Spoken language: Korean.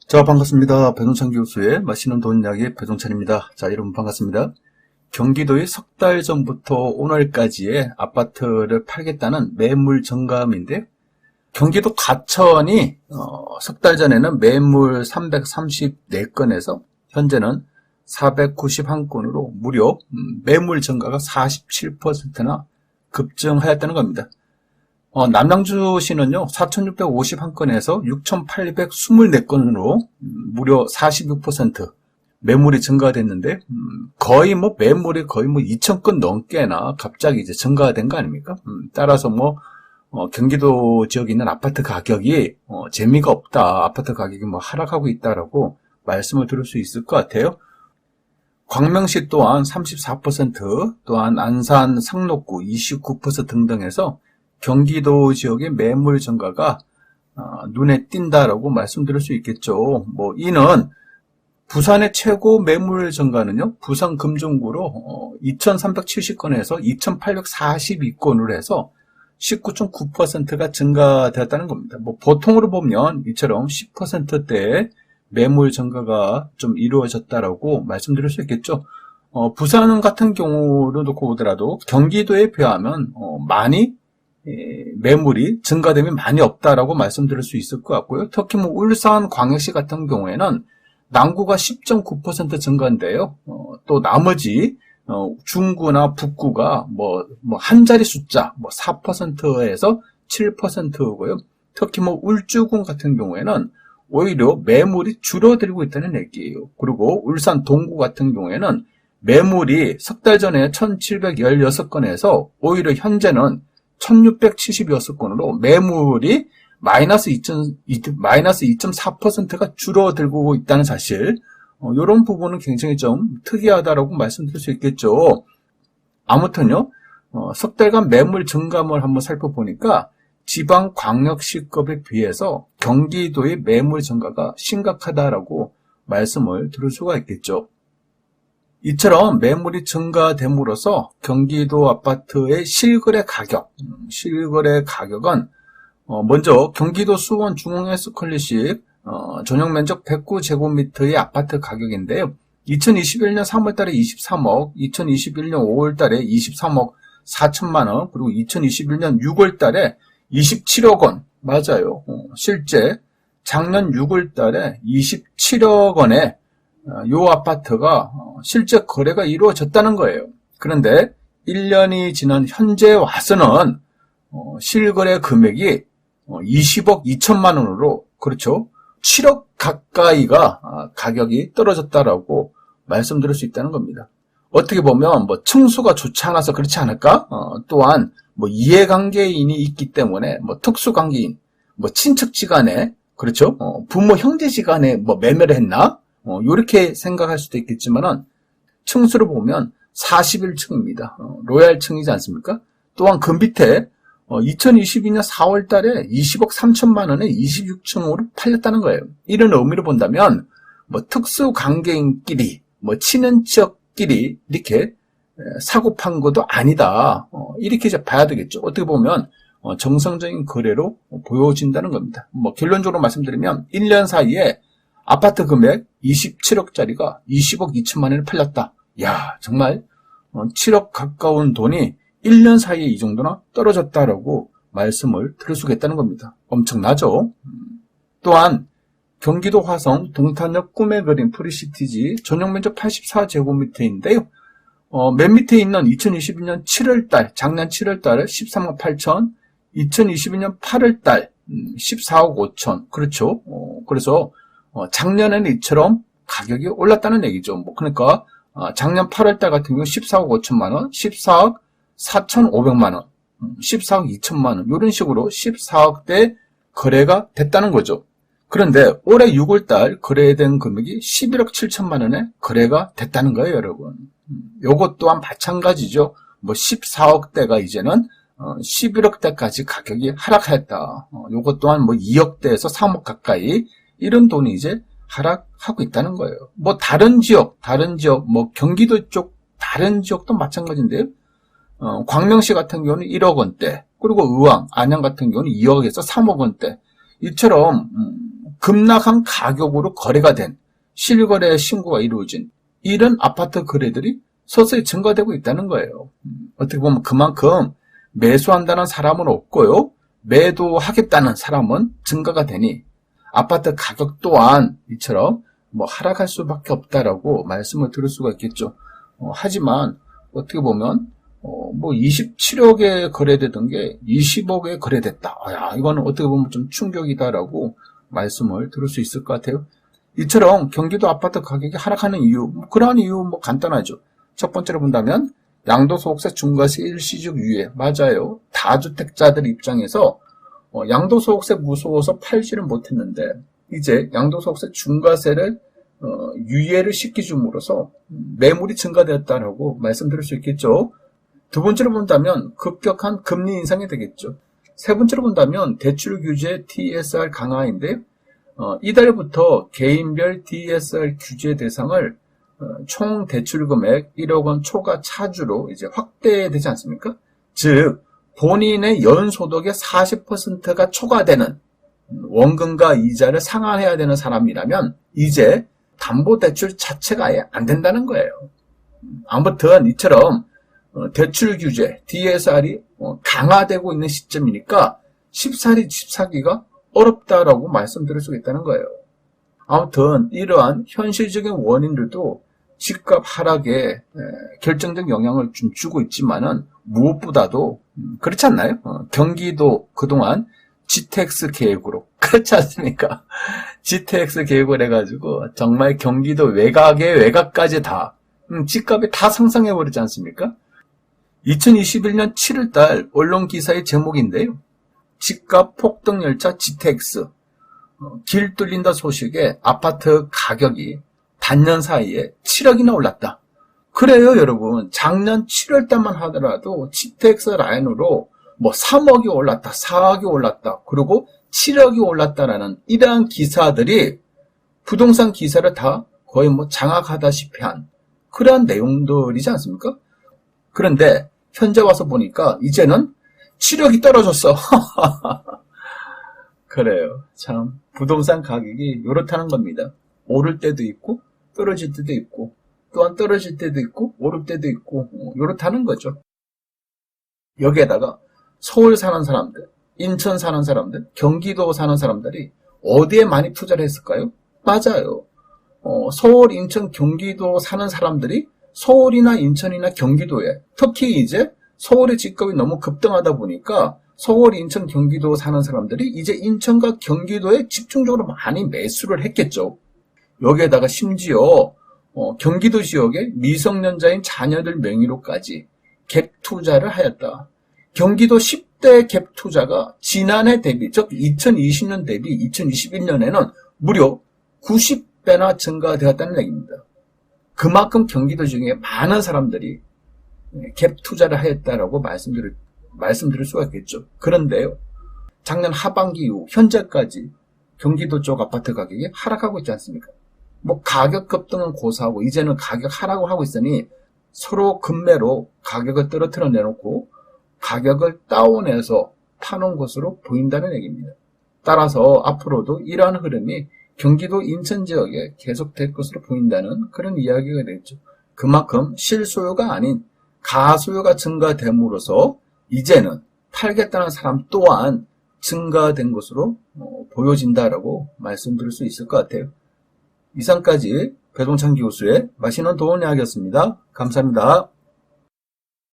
자, 반갑습니다. 배동찬 교수의 맛있는 돈 이야기 배동찬입니다. 자, 여러분 반갑습니다. 경기도에 석 달 전부터 오늘까지의 아파트를 팔겠다는 매물 정감인데요. 경기도 과천이 석 달 전에는 매물 334건에서 현재는 491건으로 무려 매물 정가가 47%나 급증하였다는 겁니다. 남양주시는요, 4,651건에서 6,824건으로 무려 46% 매물이 증가됐는데, 거의 매물이 거의 2,000건 넘게나 갑자기 이제 증가가 된 거 아닙니까? 따라서 경기도 지역에 있는 아파트 가격이, 재미가 없다. 아파트 가격이 하락하고 있다라고 말씀을 드릴 수 있을 것 같아요. 광명시 또한 34%, 또한 안산, 상록구 29% 등등해서 경기도 지역의 매물 증가가 눈에 띈다라고 말씀드릴 수 있겠죠. 이는 부산의 최고 매물 증가는요, 부산 금정구로 2,370건에서 2,842건으로 해서 19.9%가 증가되었다는 겁니다. 보통으로 보면 이처럼 10%대의 매물 증가가 좀 이루어졌다라고 말씀드릴 수 있겠죠. 부산 같은 경우를 놓고 보더라도 경기도에 비하면 많이 매물이 증가됨이 많이 없다라고 말씀드릴 수 있을 것 같고요. 특히 울산 광역시 같은 경우에는 남구가 10.9% 증가인데요. 또 나머지 중구나 북구가 한 자리 숫자 4%에서 7%고요. 특히 울주군 같은 경우에는 오히려 매물이 줄어들고 있다는 얘기예요. 그리고 울산 동구 같은 경우에는 매물이 석 달 전에 1,716건에서 오히려 현재는 1,676건으로 매물이 마이너스 2.4%가 줄어들고 있다는 사실, 이런 부분은 굉장히 좀 특이하다라고 말씀드릴 수 있겠죠. 아무튼요, 석 달간 매물 증감을 한번 살펴보니까 지방 광역시급에 비해서 경기도의 매물 증가가 심각하다라고 말씀을 드릴 수가 있겠죠. 이처럼 매물이 증가됨으로써 경기도 아파트의 실거래 가격은 먼저 경기도 수원 중흥에스컬리식 전용 면적 109제곱미터의 아파트 가격인데요. 2021년 3월달에 23억, 2021년 5월달에 23억 4천만 원, 그리고 2021년 6월달에 27억 원, 맞아요. 실제 작년 6월달에 27억 원에 이 아파트가 실제 거래가 이루어졌다는 거예요. 그런데 1년이 지난 현재 와서는 실거래 금액이 20억 2천만 원으로, 그렇죠, 7억 가까이가 가격이 떨어졌다라고 말씀드릴 수 있다는 겁니다. 어떻게 보면 층수가 좋지 않아서 그렇지 않을까? 또한 이해관계인이 있기 때문에 특수관계인, 친척지간에, 그렇죠, 부모 형제지간에 매매를 했나? 이렇게 생각할 수도 있겠지만은 층수를 보면 41층입니다. 로얄층이지 않습니까? 또한 그 밑에 2022년 4월 달에 20억 3천만 원에 26층으로 팔렸다는 거예요. 이런 의미로 본다면 특수 관계인끼리 친인척끼리 이렇게 사고 판 것도 아니다. 이렇게 이제 봐야 되겠죠. 어떻게 보면 정상적인 거래로 보여진다는 겁니다. 결론적으로 말씀드리면 1년 사이에 아파트 금액 27억짜리가 20억 2천만 원에 팔렸다. 야, 정말 7억 가까운 돈이 1년 사이에 이 정도나 떨어졌다라고 말씀을 드릴 수가 있다는 겁니다. 엄청나죠? 또한 경기도 화성 동탄역 꿈의 그림 프리시티지 전용 면적 84제곱미터인데요. 맨 밑에 있는 2022년 7월달, 작년 7월달에 13억 8천, 2022년 8월달 14억 5천. 그렇죠? 그래서 작년에는 이처럼 가격이 올랐다는 얘기죠. 그러니까 작년 8월달 같은 경우 14억 5천만 원, 14억 4,500만 원, 14억 2천만 원, 이런 식으로 14억대 거래가 됐다는 거죠. 그런데 올해 6월달 거래된 금액이 11억 7천만 원에 거래가 됐다는 거예요, 여러분. 요것 또한 마찬가지죠. 14억대가 이제는 11억대까지 가격이 하락했다. 요것 또한 2억대에서 3억 가까이 이런 돈이 이제 하락하고 있다는 거예요. 다른 지역, 경기도 쪽 다른 지역도 마찬가지인데요. 광명시 같은 경우는 1억 원대, 그리고 의왕, 안양 같은 경우는 2억에서 3억 원대. 이처럼 급락한 가격으로 거래가 된 실거래 신고가 이루어진 이런 아파트 거래들이 서서히 증가되고 있다는 거예요. 어떻게 보면 그만큼 매수한다는 사람은 없고요. 매도하겠다는 사람은 증가가 되니 아파트 가격 또한 이처럼 하락할 수밖에 없다라고 말씀을 드릴 수가 있겠죠. 하지만 어떻게 보면 27억에 거래되던 게 20억에 거래됐다. 이거는 어떻게 보면 좀 충격이다라고 말씀을 드릴 수 있을 것 같아요. 이처럼 경기도 아파트 가격이 하락하는 이유, 그러한 이유 간단하죠. 첫 번째로 본다면 양도소득세 중과세 일시적 유예. 맞아요. 다주택자들 입장에서 양도소득세 무서워서 팔지를 못했는데 이제 양도소득세 중과세를 유예를 시켜줌으로써 매물이 증가되었다라고 말씀드릴 수 있겠죠. 두 번째로 본다면 급격한 금리 인상이 되겠죠. 세 번째로 본다면 대출 규제 DSR 강화인데 이달부터 개인별 DSR 규제 대상을 총 대출 금액 1억 원 초과 차주로 이제 확대되지 않습니까? 즉 본인의 연소득의 40%가 초과되는 원금과 이자를 상환해야 되는 사람이라면 이제 담보대출 자체가 아예 안 된다는 거예요. 아무튼 이처럼 대출 규제, DSR이 강화되고 있는 시점이니까 쉽사리 집 사기가 어렵다라고 말씀드릴 수 있다는 거예요. 아무튼 이러한 현실적인 원인들도 집값 하락에 결정적 영향을 좀 주고 있지만은 무엇보다도 그렇지 않나요? 경기도 그동안 GTX 계획으로 그렇지 않습니까? GTX 계획을 해가지고 정말 경기도 외곽의 외곽까지 다 집값이 다 상승해버리지 않습니까? 2021년 7월달 언론 기사의 제목인데요. 집값 폭등 열차 GTX 길 뚫린다 소식에 아파트 가격이 단년 사이에 7억이나 올랐다. 그래요, 여러분. 작년 7월달만 하더라도 GTX 라인으로 3억이 올랐다, 4억이 올랐다, 그리고 7억이 올랐다라는 이러한 기사들이 부동산 기사를 다 거의 장악하다시피 한 그러한 내용들이지 않습니까? 그런데 현재 와서 보니까 이제는 7억이 떨어졌어. 그래요. 참 부동산 가격이 이렇다는 겁니다. 오를 때도 있고 떨어질 때도 있고 또한 떨어질 때도 있고 오를 때도 있고 이렇다는 거죠. 여기에다가 서울 사는 사람들, 인천 사는 사람들, 경기도 사는 사람들이 어디에 많이 투자를 했을까요? 맞아요. 서울, 인천, 경기도 사는 사람들이 서울이나 인천이나 경기도에 특히 이제 서울의 집값이 너무 급등하다 보니까 서울, 인천, 경기도 사는 사람들이 이제 인천과 경기도에 집중적으로 많이 매수를 했겠죠. 여기에다가 심지어 경기도 지역의 미성년자인 자녀들 명의로까지 갭 투자를 하였다. 경기도 10대 갭 투자가 지난해 대비, 즉 2020년 대비 2021년에는 무려 90배나 증가되었다는 얘기입니다. 그만큼 경기도 중에 많은 사람들이 갭 투자를 하였다라고 말씀드릴 수가 있겠죠. 그런데요, 작년 하반기 이후 현재까지 경기도 쪽 아파트 가격이 하락하고 있지 않습니까? 가격 급등은 고사하고 이제는 가격 하락을 하고 있으니 서로 급매로 가격을 떨어뜨려 내놓고 가격을 다운해서 파는 것으로 보인다는 얘기입니다. 따라서 앞으로도 이러한 흐름이 경기도 인천 지역에 계속될 것으로 보인다는 그런 이야기가 되겠죠. 그만큼 실소유가 아닌 가소유가 증가됨으로써 이제는 팔겠다는 사람 또한 증가된 것으로 보여진다라고 말씀드릴 수 있을 것 같아요. 이상까지 배동찬 교수의 맛있는 도움 이야기였습니다. 감사합니다.